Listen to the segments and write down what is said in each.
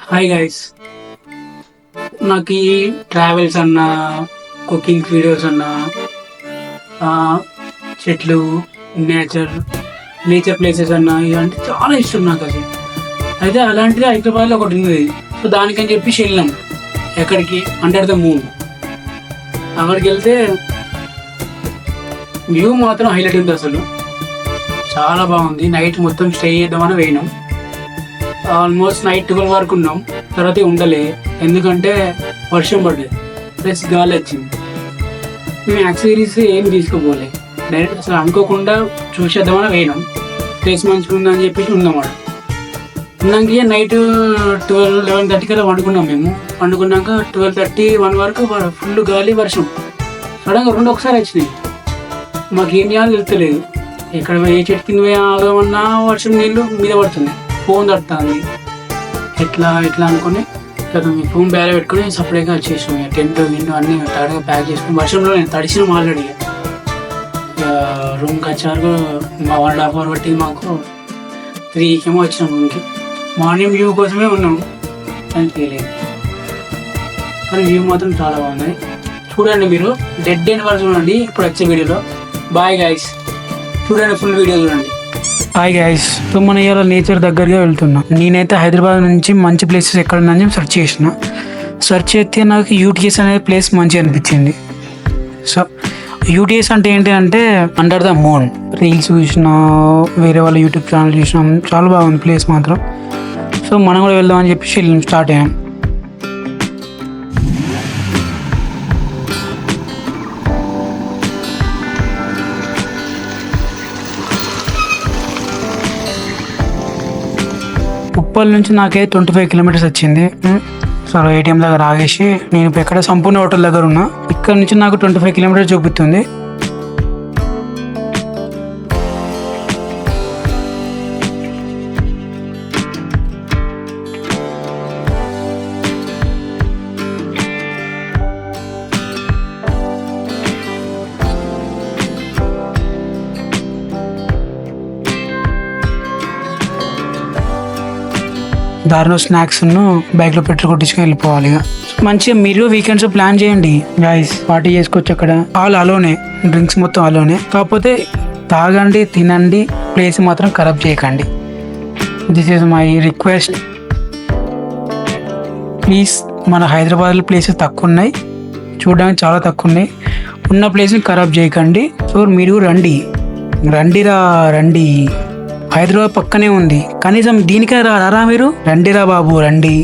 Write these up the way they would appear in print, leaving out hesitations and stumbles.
Hi guys. నాకు ఈ travels అన్నా, కుకింగ్ వీడియోస్ అన్నా, చెట్లు, నేచర్ నేచర్ ప్లేసెస్ అన్నా ఇవంటే చాలా ఇష్టం నాకు అసలు. అయితే అలాంటిది హైదరాబాద్లో ఒకటి ఉంది. సో దానికని చెప్పేసి వెళ్ళాం. ఎక్కడికి అండర్ ద మూన్. అక్కడికి వెళ్తే వ్యూ మాత్రం హైలైట్ ఉంది అసలు. చాలా బాగుంది. నైట్ మొత్తం స్టే చేద్దామని పోయినాం. ఆల్మోస్ట్ నైట్ 12 వరకు ఉన్నాం. తర్వాత ఉండలే, ఎందుకంటే వర్షం పడ్డది ప్లస్ గాలి వచ్చింది. మేము యాక్సెసరీస్ ఏం తీసుకోపోలే, డైరెక్ట్ అసలు అనుకోకుండా చూసేద్దామని పోయినాం. ప్లేస్ మంచిగా ఉందని చెప్పేసి ఉన్నామాట. ఉన్నాక నైట్ 11-11:30 కల్లా వండుకున్నాం. మేము వండుకున్నాక 12:30-1 వరకు ఫుల్ గాలి, వర్షం. సడన్గా రెండు ఒకసారి వచ్చినాయి. మాకేం చేయాలో తెలుస్తలేదు. ఇక్కడ ఏ చెట్టు కింద పోయి ఆగమన్నా వర్షం నీళ్ళు మీద పడుతుంది. ఫోన్ తడుతుంది. ఎట్లా అనుకుని ఫోన్ బ్యాగ్ పెట్టుకుని సపరేట్గా వచ్చేసాం. టెంట్ విండో అన్నీ టార్గా ప్యాక్ చేసుకుని వర్షంలో నేను తడిసిన ఆల్రెడీ. రూమ్కి వచ్చారు. మా 1.5 అవర్ బట్టి మాకు 3 వచ్చినాం రూమ్కి. మార్నింగ్ వ్యూ కోసమే ఉన్నాము, కానీ తెలియదు. కానీ వ్యూ మాత్రం చాలా బాగుంది. చూడండి, మీరు డెడ్ ఎండ్ వరకు చూడండి ఇప్పుడు వచ్చే వీడియోలో. బాయ్ గైస్, చూడండి ఫుల్ వీడియో చూడండి. హాయ్ గైస్, సో మన ఇవాళ నేచర్ దగ్గరగా వెళ్తున్నాం. నేనైతే హైదరాబాద్ నుంచి మంచి ప్లేసెస్ ఎక్కడ ఉందని సెర్చ్ చేసిన. సెర్చ్ చేస్తే నాకు యూటీఎస్ అనే ప్లేస్ మంచిగా అనిపించింది. సో యూటీఎస్ అంటే ఏంటి అంటే అండర్ ద మూన్. రీల్స్ చూసినా, వేరే వాళ్ళ యూట్యూబ్ ఛానల్ చూసినాం, చాలా బాగుంది ప్లేస్ మాత్రం. సో మనం కూడా వెళ్దామని చెప్పేసి స్టార్ట్ అయ్యాం. ఉప్పల్ నుంచి నాకైతే 25 కిలోమీటర్స్ వచ్చింది. సరే, ఏటీఎం దగ్గర ఆగేసి నేను ఇప్పుడు ఎక్కడ సంపూర్ణ హోటల్ దగ్గర ఉన్నా. ఇక్కడ నుంచి నాకు 25 కిలోమీటర్స్ చూపిస్తుంది. దారిలో స్నాక్స్ బైక్లో పెట్రోల్ కొట్టించుకొని వెళ్ళిపోవాలి. మంచిగా మీరు వీకెండ్స్ ప్లాన్ చేయండి గైస్. పార్టీ చేసుకోవచ్చు అక్కడ. అలోనే, డ్రింక్స్ మొత్తం అలోనే. కాకపోతే తాగండి, తినండి, ప్లేస్ మాత్రం ఖరాబ్ చేయకండి. This is my request. Please, మన హైదరాబాద్లో ప్లేసెస్ తక్కువ ఉన్నాయి, చూడడానికి చాలా తక్కువ ఉన్నాయి. ఉన్న ప్లేస్ని ఖరాబ్ చేయకండి. సో మీరు రండి. హైదరాబాద్ పక్కనే ఉంది, కనీసం దీనికే రారా మీరు? రండిరా బాబు, రండి.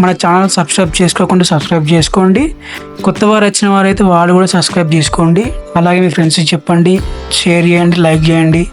మన ఛానల్ సబ్స్క్రైబ్ చేసుకోకుండా సబ్స్క్రైబ్ చేసుకోండి. కొత్త వారు వచ్చిన వారైతే వాళ్ళు కూడా సబ్స్క్రైబ్ చేసుకోండి. అలాగే మీ ఫ్రెండ్స్కి చెప్పండి, షేర్ చేయండి, లైక్ చేయండి.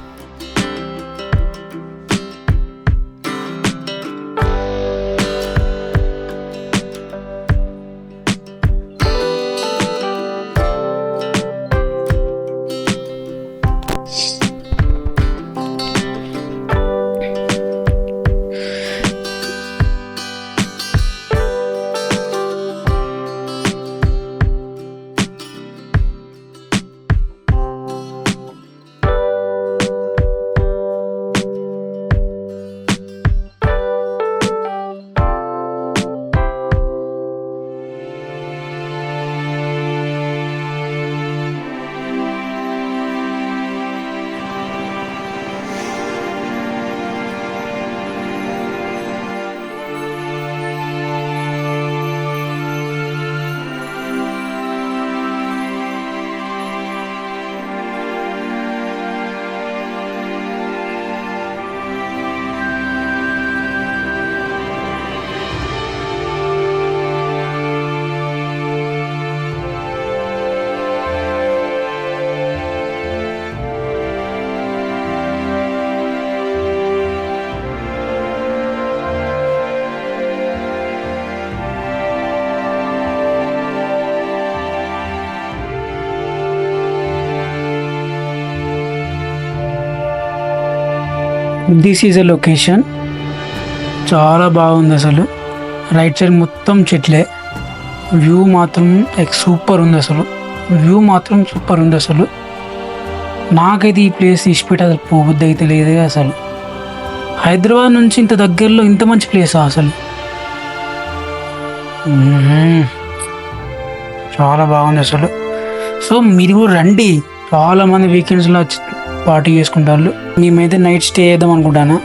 This is a location. చాలా బాగుంది అసలు. రైట్ సైడ్ మొత్తం చెట్లే. వ్యూ మాత్రం సూపర్ ఉంది అసలు. నాకైతే ఈ ప్లేస్ ఇష్టపెట్టి అసలు పోబుద్ది అయితే లేదే అసలు. హైదరాబాద్ నుంచి ఇంత దగ్గరలో ఇంత మంచి ప్లేసా అసలు. చాలా బాగుంది అసలు. సో మీరు కూడా రండి. చాలామంది వీకెండ్స్లో వచ్చి పార్టీ చేసుకుంటారు. మేమైతే నైట్ స్టే చేద్దాం అనుకుంటాను.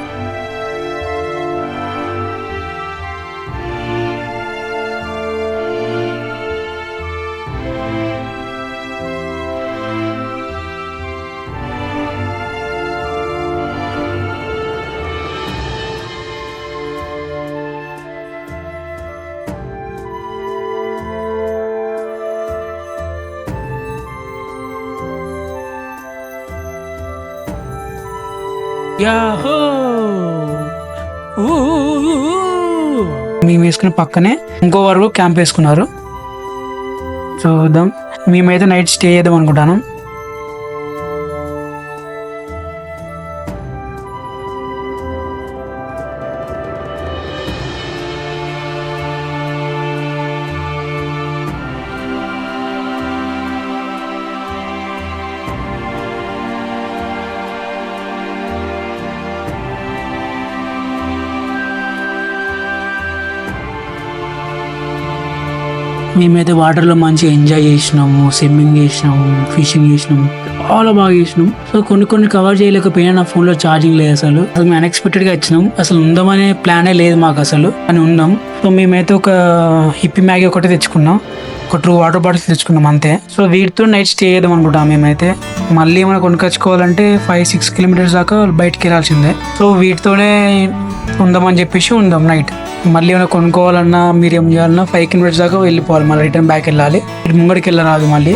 యాహో మేము వేసుకున్న పక్కనే ఇంకో వరకు క్యాంప్ వేసుకున్నారు. చూద్దాం. మేమైతే నైట్ స్టే చేద్దాం అనుకుంటాను. మేమైతే వాటర్లో మంచిగా ఎంజాయ్ చేసినాము, స్విమ్మింగ్ చేసినాము, ఫిషింగ్ చేసినాము, చాలా బాగా చేసినాం. సో కొన్ని కవర్ చేయలేకపోయినా నా ఫోన్లో ఛార్జింగ్ లేదు అసలు. మేము అన్ఎక్స్పెక్టెడ్గా వచ్చినాం. అసలు ఉందామనే ప్లానే లేదు మాకు అసలు అని ఉన్నాం. సో మేమైతే ఒక హిప్పీ మ్యాగీ ఒకటి తెచ్చుకున్నాం, ఒక 2 వాటర్ బాటిల్స్ తెచ్చుకున్నాం అంతే. సో వీటితో నైట్ స్టే చేద్దాం అనుకుంటాం. మేమైతే మళ్ళీ ఏమైనా కొనుకొచ్చుకోవాలంటే 5-6 కిలోమీటర్స్ దాకా బయటకు వెళ్ళాల్సిందే. సో వీటితోనే ఉందామని చెప్పేసి ఉందాం నైట్. మళ్ళీ ఏమైనా కొనుక్కోవాలన్నా మీరు ఏం చేయాలన్నా 5 కిలోమీటర్స్ దాకా వెళ్ళిపోవాలి. మళ్ళీ రిటర్న్ బ్యాక్ వెళ్ళాలి. ముంగడికి వెళ్ళరాదు మళ్ళీ.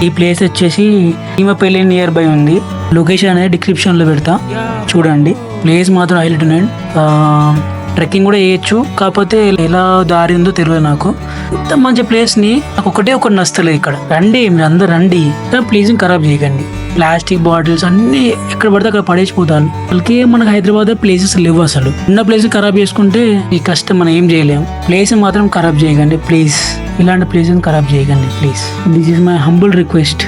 ఈ ప్లేస్ వచ్చేసి భీమపల్లి నియర్ బై ఉంది. లొకేషన్ అనేది డిస్క్రిప్షన్లో పెడతా, చూడండి. ప్లేస్ మాత్రం హైలైట్ ఉన్నాయి. ట్రెక్కింగ్ కూడా చేయొచ్చు, కాకపోతే ఎలా దారి ఉందో తెలియదు నాకు. ఇంత మంచి ప్లేస్ని నాకు ఒకటి నచ్చలేదు ఇక్కడ. రండి, మీరు అందరు రండి. ప్లీజ్ ఖరాబ్ చేయకండి. ప్లాస్టిక్ బాటిల్స్ అన్ని ఎక్కడ పడితే అక్కడ పడేసిపోతాను. వాళ్ళకి మనకు హైదరాబాద్ ప్లేసెస్ లేవు అసలు. ఉన్న ప్లేస్ ఖరాబ్ చేసుకుంటే ఈ కష్టం మనం ఏం చేయలేము. ప్లేస్ మాత్రం ఖరాబ్ చేయకండి ప్లీజ్. ఇలాంటి ప్లేస్ ఖరాబ్ చేయకండి please. This is my humble request.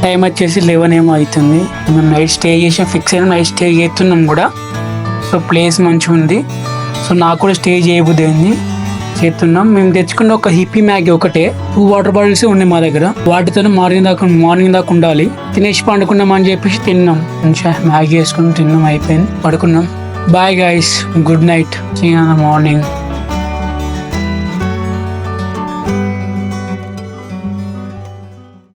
Time వచ్చేసి 11 ఏమో అవుతుంది. మేము నైట్ స్టే చేసాం, ఫిక్స్ అయినా నైట్ స్టే చేస్తున్నాం కూడా. సో ప్లేస్ మంచిగా ఉంది. సో నాకు కూడా స్టే చేయబుద్ధి అయింది, చేస్తున్నాం. మేము తెచ్చుకున్న ఒక హిప్పీ మ్యాగీ ఒకటే, 2 వాటర్ బాటిల్స్ ఉన్నాయి మా దగ్గర. వాటితో మార్నింగ్ దాకా ఉండాలి. తినేసి పండుకున్నాం అని చెప్పేసి తిన్నాం. మంచిగా మ్యాగీ వేసుకుని తిన్నాం, అయిపోయింది, పడుకున్నాం. Bye guys, good night, see you in the morning.